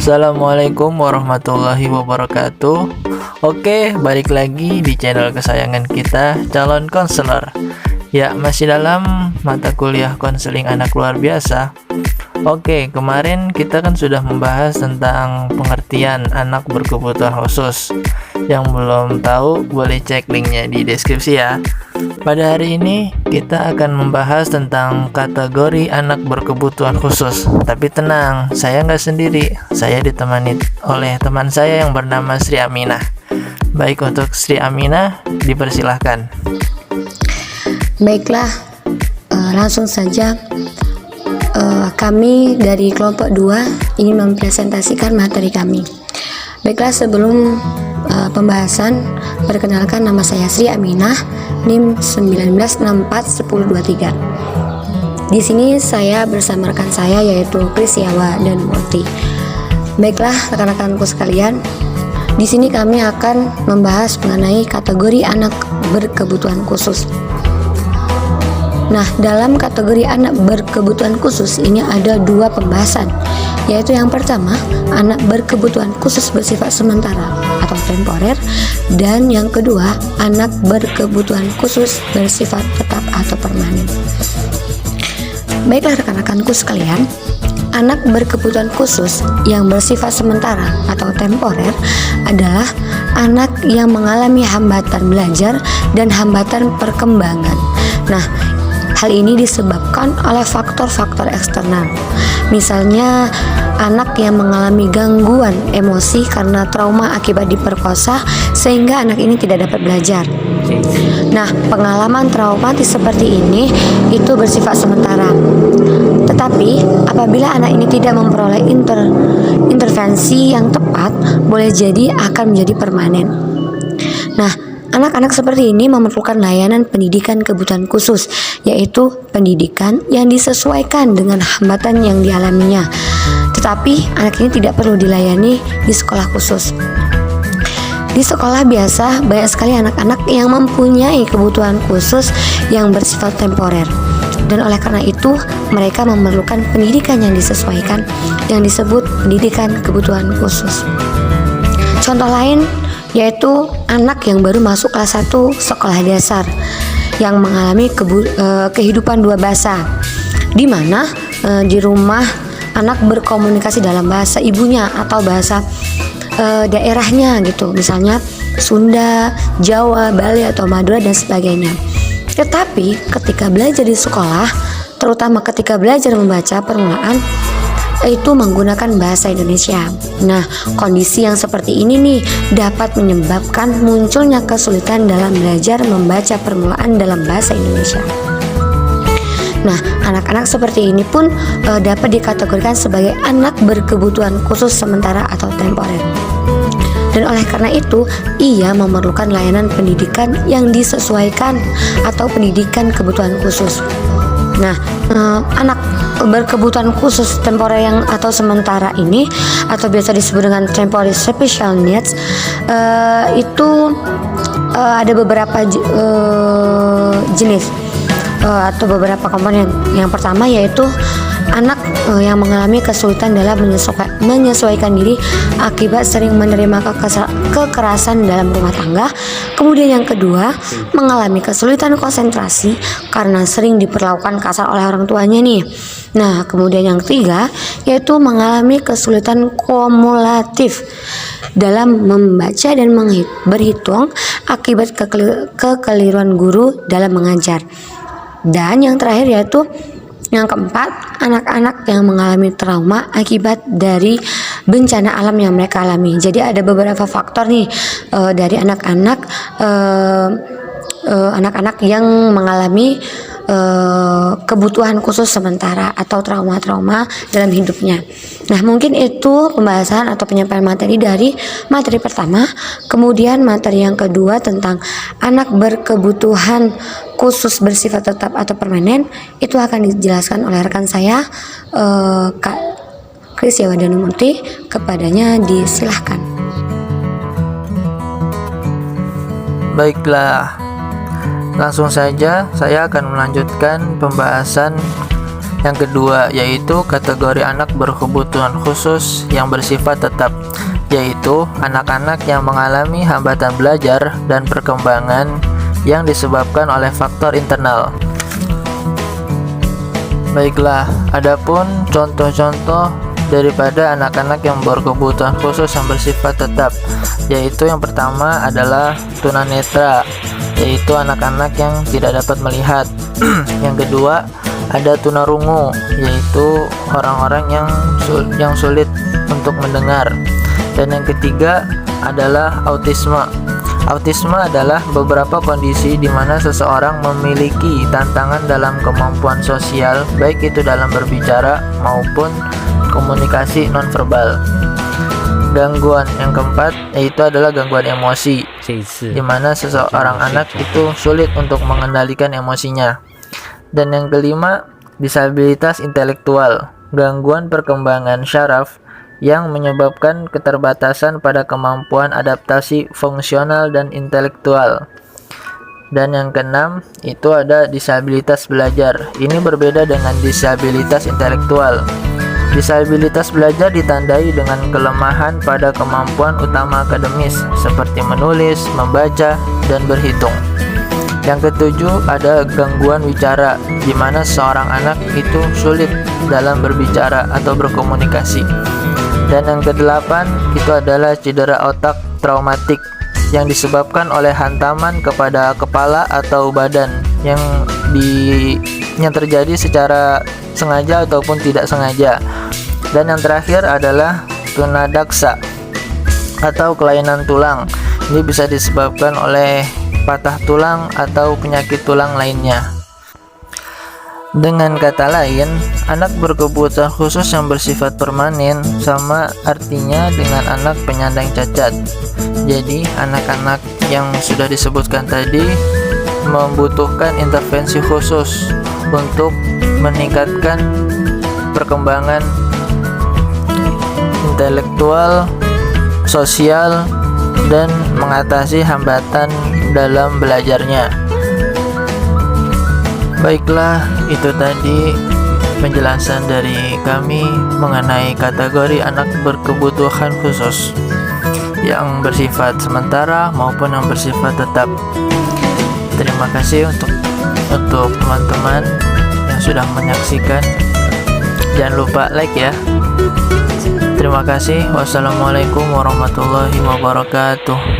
Assalamualaikum warahmatullahi wabarakatuh. Oke, balik lagi di channel kesayangan kita, calon konselor. Ya, masih dalam mata kuliah konseling anak luar biasa. Oke, kemarin kita kan sudah membahas tentang pengertian anak berkebutuhan khusus. Yang belum tahu boleh cek linknya di deskripsi ya. Pada hari ini kita akan membahas tentang kategori anak berkebutuhan khusus. Tapi tenang, saya nggak sendiri. Saya ditemani oleh teman saya yang bernama Sri Aminah. Baik, untuk Sri Aminah dipersilahkan. Baiklah, langsung saja. Kami dari kelompok 2 ingin mempresentasikan materi kami. Baiklah, sebelum pembahasan, perkenalkan, nama saya Sri Aminah, NIM 19641023. Di sini saya bersama rekan saya yaitu Krisyawa dan Multi. Baiklah rekan-rekanku sekalian, di sini kami akan membahas mengenai kategori anak berkebutuhan khusus. Nah, dalam kategori anak berkebutuhan khusus ini ada 2 pembahasan, yaitu yang pertama, anak berkebutuhan khusus bersifat sementara atau temporer, dan yang kedua, anak berkebutuhan khusus bersifat tetap atau permanen. Baiklah rekan-rekanku sekalian, anak berkebutuhan khusus yang bersifat sementara atau temporer adalah anak yang mengalami hambatan belajar dan hambatan perkembangan. Nah, hal ini disebabkan oleh faktor-faktor eksternal. Misalnya, anak yang mengalami gangguan emosi karena trauma akibat diperkosa sehingga anak ini tidak dapat belajar. Nah, pengalaman traumatis seperti ini itu bersifat sementara. Tetapi, apabila anak ini tidak memperoleh intervensi yang tepat, boleh jadi akan menjadi permanen. Nah, anak-anak seperti ini memerlukan layanan pendidikan kebutuhan khusus, yaitu pendidikan yang disesuaikan dengan hambatan yang dialaminya. Tetapi anak ini tidak perlu dilayani di sekolah khusus. Di sekolah biasa banyak sekali anak-anak yang mempunyai kebutuhan khusus yang bersifat temporer. Dan oleh karena itu mereka memerlukan pendidikan yang disesuaikan yang disebut pendidikan kebutuhan khusus. Contoh lain yaitu anak yang baru masuk kelas 1 sekolah dasar yang mengalami kehidupan 2 bahasa, di mana di rumah anak berkomunikasi dalam bahasa ibunya atau bahasa daerahnya gitu, misalnya Sunda, Jawa, Bali atau Madura dan sebagainya. Tetapi ketika belajar di sekolah, terutama ketika belajar membaca permulaan, itu menggunakan bahasa Indonesia. Nah, kondisi yang seperti ini nih dapat menyebabkan munculnya kesulitan dalam belajar membaca permulaan dalam bahasa Indonesia. Nah, anak-anak seperti ini pun dapat dikategorikan sebagai anak berkebutuhan khusus sementara atau temporer. Dan oleh karena itu, ia memerlukan layanan pendidikan yang disesuaikan atau pendidikan kebutuhan khusus. Nah, anak berkebutuhan khusus temporer yang atau sementara ini atau biasa disebut dengan temporary special needs itu ada beberapa jenis atau beberapa komponen. Yang pertama yaitu anak yang mengalami kesulitan dalam menyesuaikan diri akibat sering menerima kekerasan dalam rumah tangga. Kemudian yang kedua, mengalami kesulitan konsentrasi karena sering diperlakukan kasar oleh orang tuanya nih. Nah, kemudian yang ketiga yaitu mengalami kesulitan kumulatif dalam membaca dan berhitung akibat kekeliruan guru dalam mengajar. Dan yang terakhir yaitu yang keempat, anak-anak yang mengalami trauma akibat dari bencana alam yang mereka alami. Jadi ada beberapa faktor nih dari anak-anak yang mengalami kebutuhan khusus sementara atau trauma-trauma dalam hidupnya. Nah, mungkin itu pembahasan atau penyampaian materi dari materi pertama. Kemudian materi yang kedua tentang anak berkebutuhan khusus bersifat tetap atau permanen, itu akan dijelaskan oleh rekan saya Kak Krisyawa dan Multi. Kepadanya disilahkan. Baiklah, langsung saja saya akan melanjutkan pembahasan Yang kedua yaitu kategori anak berkebutuhan khusus yang bersifat tetap, yaitu anak-anak yang mengalami hambatan belajar dan perkembangan yang disebabkan oleh faktor internal. Baiklah, adapun contoh-contoh daripada anak-anak yang berkebutuhan khusus yang bersifat tetap, yaitu yang pertama adalah tunanetra, yaitu anak-anak yang tidak dapat melihat. Yang kedua ada tunarungu, yaitu orang-orang yang sulit untuk mendengar. Dan yang ketiga adalah autisme. Autisme adalah beberapa kondisi di mana seseorang memiliki tantangan dalam kemampuan sosial, baik itu dalam berbicara maupun komunikasi nonverbal. Gangguan yang keempat yaitu adalah gangguan emosi, di mana seseorang anak itu sulit untuk mengendalikan emosinya. Dan yang kelima, disabilitas intelektual, gangguan perkembangan syaraf yang menyebabkan keterbatasan pada kemampuan adaptasi fungsional dan intelektual. Dan yang keenam, itu ada disabilitas belajar. Ini berbeda dengan disabilitas intelektual. Disabilitas belajar ditandai dengan kelemahan pada kemampuan utama akademis seperti menulis, membaca, dan berhitung. Yang ketujuh ada gangguan wicara, di mana seorang anak itu sulit dalam berbicara atau berkomunikasi. Dan yang kedelapan itu adalah cedera otak traumatik yang disebabkan oleh hantaman kepada kepala atau badan yang terjadi secara sengaja ataupun tidak sengaja. Dan yang terakhir adalah tunadaksa atau kelainan tulang. Ini bisa disebabkan oleh patah tulang atau penyakit tulang lainnya. Dengan kata lain, anak berkebutuhan khusus yang bersifat permanen sama artinya dengan anak penyandang cacat. Jadi, anak-anak yang sudah disebutkan tadi membutuhkan intervensi khusus untuk meningkatkan perkembangan intelektual, sosial, dan mengatasi hambatan dalam belajarnya. Baiklah, itu tadi penjelasan dari kami mengenai kategori anak berkebutuhan khusus yang bersifat sementara maupun yang bersifat tetap. Terima kasih untuk teman-teman yang sudah menyaksikan. Jangan lupa like ya. Terima kasih. Wassalamualaikum warahmatullahi wabarakatuh.